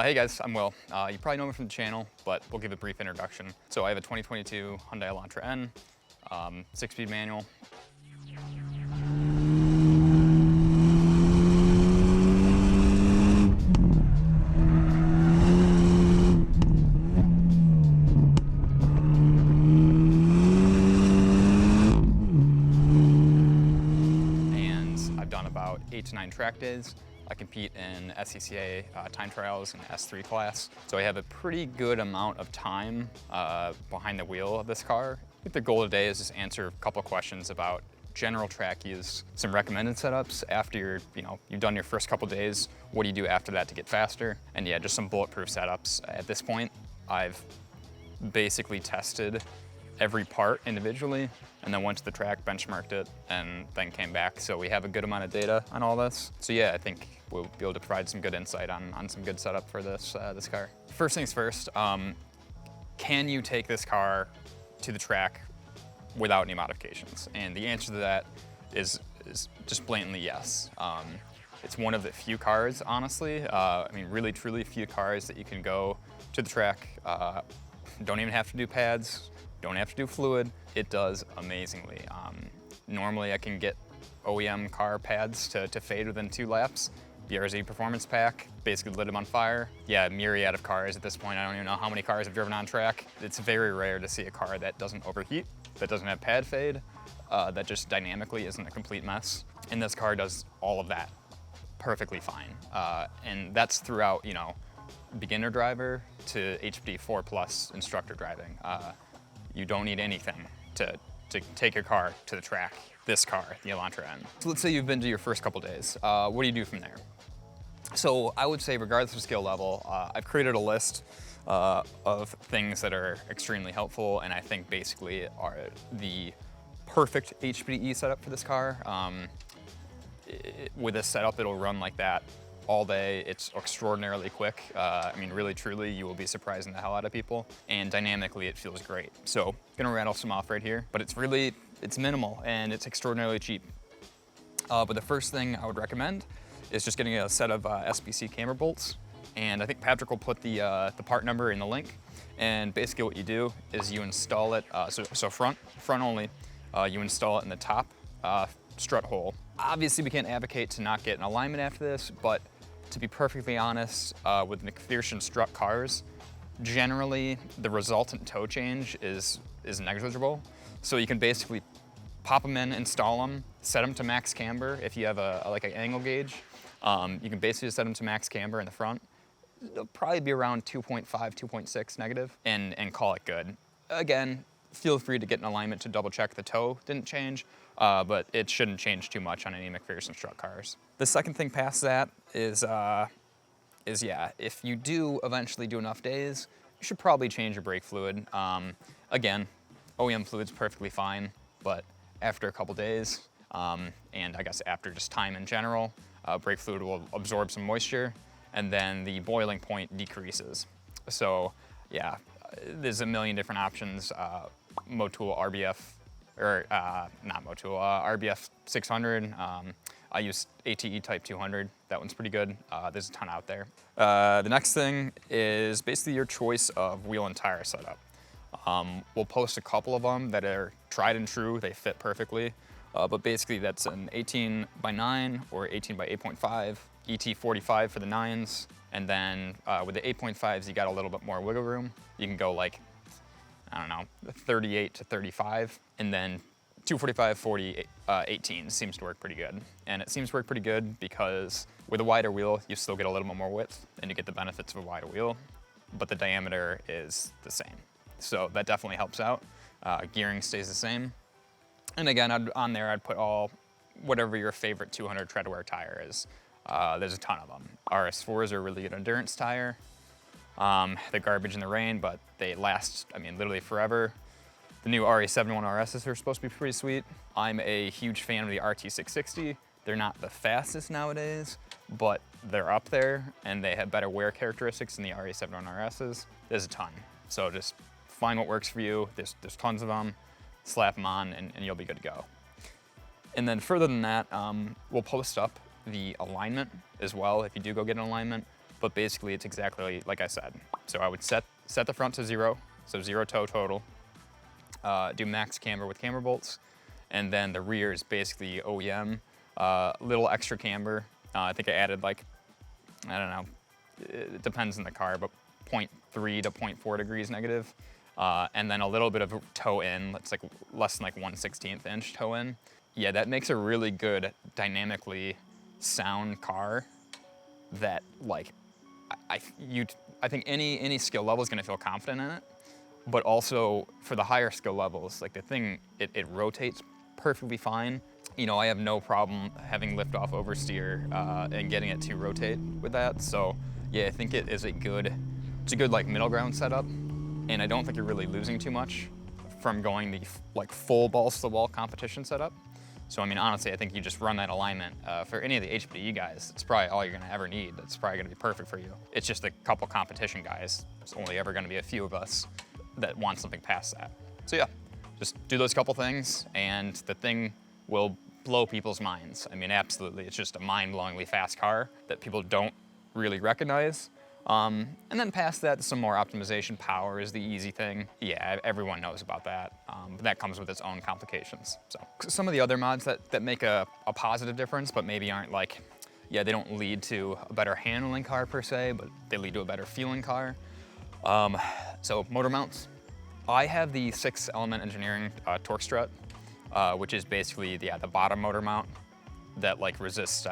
Hey guys, I'm Will. You probably know me from the channel, but we'll give a brief introduction. So I have a 2022 Hyundai Elantra N, 6-speed manual. And I've done about 8 to 9 track days. I compete in SCCA time trials in the S3 class. So I have a pretty good amount of time behind the wheel of this car. I think the goal today is just answer a couple questions about general track use, some recommended setups after you've done your first couple days. What do you do after that to get faster? And yeah, just some bulletproof setups. At this point, I've basically tested every part individually and then went to the track, benchmarked it, and then came back. So we have a good amount of data on all this. So yeah, I think we'll be able to provide some good insight on some good setup for this car. First things first, can you take this car to the track without any modifications? And the answer to that is just blatantly yes. It's one of the few cars, honestly, I mean really truly few cars that you can go to the track, don't even have to do pads, don't have to do fluid. It does amazingly. Normally I can get OEM car pads to fade within 2 laps. BRZ Performance Pack basically lit them on fire. Yeah, myriad of cars at this point. I don't even know how many cars I've driven on track. It's very rare to see a car that doesn't overheat, that doesn't have pad fade, that just dynamically isn't a complete mess. And this car does all of that perfectly fine. And that's throughout, beginner driver to HD 4+ instructor driving. You don't need anything to take your car to the track. This car, the Elantra N. So let's say you've been to your first couple days. What do you do from there? So I would say regardless of skill level, I've created a list of things that are extremely helpful and I think basically are the perfect HPDE setup for this car. With this setup, it'll run like that all day. It's extraordinarily quick. I mean, really, truly, you will be surprising the hell out of people. And dynamically, it feels great. So, gonna rattle some off right here, but it's minimal and it's extraordinarily cheap. But the first thing I would recommend is just getting a set of SBC Camber Bolts. And I think Patrick will put the part number in the link. And basically what you do is you install it, so front only, you install it in the top strut hole. Obviously, we can't advocate to not get an alignment after this, but to be perfectly honest, with McPherson strut cars, generally the resultant toe change is negligible. So you can basically pop them in, install them, set them to max camber. If you have like an angle gauge, you can basically set them to max camber in the front. It'll probably be around 2.5, 2.6 negative, and call it good. Again, feel free to get an alignment to double check the toe didn't change, but it shouldn't change too much on any McPherson strut cars. The second thing past that is yeah, if you do eventually do enough days, you should probably change your brake fluid. Again, OEM fluid's perfectly fine, but after a couple days, and I guess after just time in general, brake fluid will absorb some moisture, and then the boiling point decreases. So yeah, there's a million different options. Motul RBF, or not Motul, RBF 600. I use ATE Type 200. That one's pretty good. There's a ton out there. The next thing is basically your choice of wheel and tire setup. We'll post a couple of them that are tried and true. They fit perfectly. But basically that's an 18x9 or 18x8.5, ET45 for the 9s. And then with the 8.5s, you got a little bit more wiggle room. You can go like, I don't know, 38 to 35. And then 245, 40, 18 seems to work pretty good. And it seems to work pretty good because with a wider wheel, you still get a little bit more width and you get the benefits of a wider wheel, but the diameter is the same. So that definitely helps out. Gearing stays the same. And again, on there, I'd put whatever your favorite 200 tread-wear tire is. There's a ton of them. RS4s are a really good endurance tire. They're garbage in the rain, but they last, I mean, literally forever. The new RE71 RSs are supposed to be pretty sweet. I'm a huge fan of the RT660. They're not the fastest nowadays, but they're up there, and they have better wear characteristics than the RE71 RSs. There's a ton. So just find what works for you. There's tons of them. Slap them on, and you'll be good to go. And then further than that, we'll post up the alignment as well if you do go get an alignment. but basically it's exactly like I said. So I would set the front to 0, so 0 toe total, do max camber with camber bolts, and then the rear is basically OEM, little extra camber. I think I added like, I don't know, it depends on the car, but 0.3 to 0.4 degrees negative. And then a little bit of toe in, that's like less than like 1/16 inch toe in. Yeah, that makes a really good dynamically sound car that like, I think any skill level is gonna feel confident in it, but also for the higher skill levels, like the thing, it rotates perfectly fine. You know, I have no problem having lift off oversteer and getting it to rotate with that. So yeah, I think it's a good like middle ground setup. And I don't think you're really losing too much from going the like full balls to the wall competition setup. So I mean, honestly, I think you just run that alignment for any of the HPDE guys. It's probably all you're gonna ever need. That's probably gonna be perfect for you. It's just a couple competition guys. There's only ever gonna be a few of us that want something past that. So yeah, just do those couple things and the thing will blow people's minds. I mean, absolutely, it's just a mind-blowingly fast car that people don't really recognize. And then past that, some more optimization. Power is the easy thing. Yeah, everyone knows about that. But that comes with its own complications. So some of the other mods that make a positive difference, but maybe aren't like, yeah, they don't lead to a better handling car per se, but they lead to a better feeling car. So motor mounts. I have the 6-element engineering torque strut, which is basically the bottom motor mount that like resists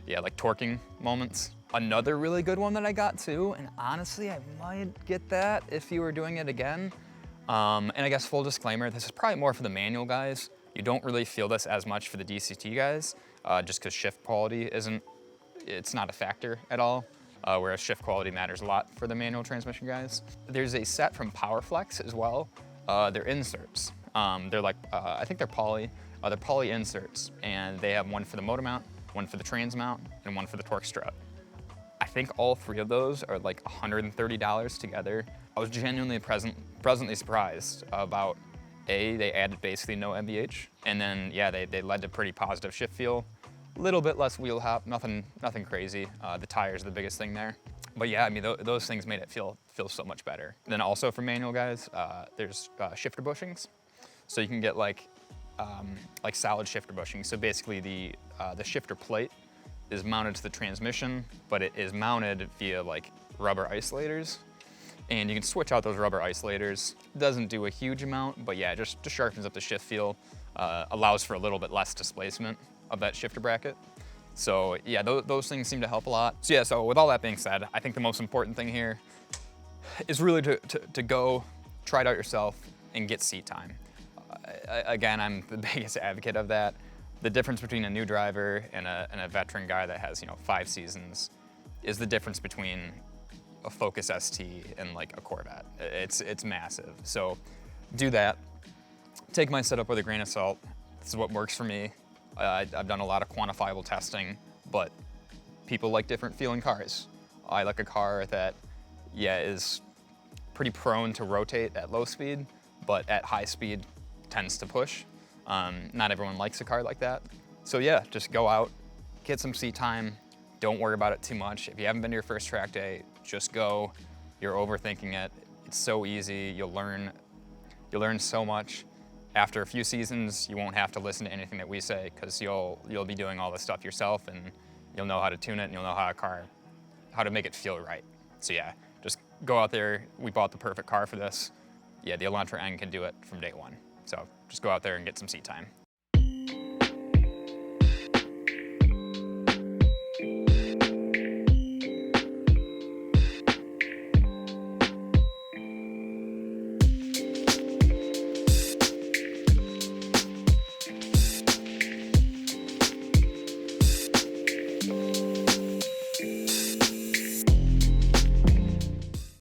like torquing moments. Another really good one that I got too, and honestly I might get that if you were doing it again. And I guess full disclaimer, this is probably more for the manual guys. You don't really feel this as much for the DCT guys, just because shift quality it's not a factor at all, whereas shift quality matters a lot for the manual transmission guys. There's a set from PowerFlex as well. They're inserts. They're like, I think they're poly inserts, and they have one for the motor mount, one for the trans mount, and one for the torque strut. I think all 3 of those are like $130 together. I was genuinely pleasantly surprised about they added basically no MBH, and then yeah, they led to pretty positive shift feel. A little bit less wheel hop, nothing crazy. The tires are the biggest thing there. But yeah, I mean, those things made it feel so much better. And then also for manual guys, there's shifter bushings. So you can get like solid shifter bushings. So basically the shifter plate is mounted to the transmission, but it is mounted via like rubber isolators. And you can switch out those rubber isolators. Doesn't do a huge amount, but yeah, just sharpens up the shift feel, allows for a little bit less displacement of that shifter bracket. So yeah, those things seem to help a lot. So yeah, so with all that being said, I think the most important thing here is really to go try it out yourself and get seat time. Again, I'm the biggest advocate of that. The difference between a new driver and a veteran guy that has 5 seasons is the difference between a Focus ST and like a Corvette. It's massive. So do that. Take my setup with a grain of salt. This is what works for me. I've done a lot of quantifiable testing, but people like different feeling cars. I like a car that, yeah, is pretty prone to rotate at low speed, but at high speed tends to push. Not everyone likes a car like that. So yeah, just go out, get some seat time. Don't worry about it too much. If you haven't been to your first track day, just go. You're overthinking it. It's so easy. You'll learn so much. After a few seasons, you won't have to listen to anything that we say because you'll be doing all this stuff yourself, and you'll know how to tune it, and you'll know how to make it feel right. So yeah, just go out there. We bought the perfect car for this. Yeah, the Elantra N can do it from day one. So just go out there and get some seat time.